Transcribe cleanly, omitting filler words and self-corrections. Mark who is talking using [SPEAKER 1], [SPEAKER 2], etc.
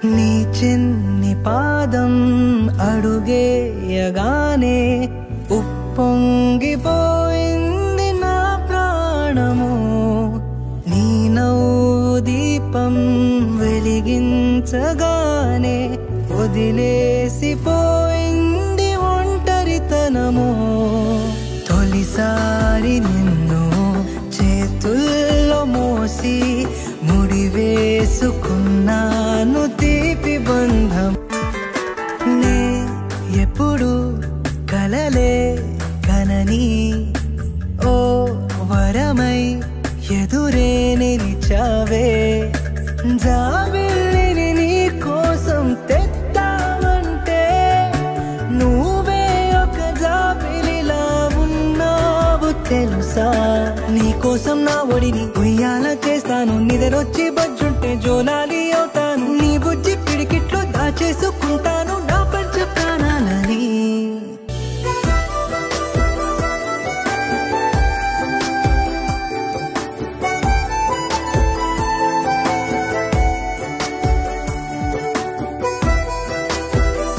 [SPEAKER 1] నీ చిన్ని పాదం అడుగేయగానే ఉప్పొంగిపోయింది నా ప్రాణము నీ నవ్వు దీపం వెలిగించగానే వదిలేసిపోయింది ఒంటరితనము తొలిసారి నిన్ను చేతుల్లో మోసి ముడివేసుకున్నాను తీపి బంధం నే ఎప్పుడు కలలే కనని ఓ వరమై ఎదురే నిలిచావే జాబిల్లిని నీ కోసం తెత్తావంటే నువ్వే ఒక జాబిలిలా ఉన్నావు తెలుసా నీ కోసం నా ఒడిని ఉయ్యాల చేస్తాను నిద్రొచ్చి బజ్జుంటే జోలాలి అవుతాను నీ బుజ్జి పిడికిట్లో దాచేసుకుంటా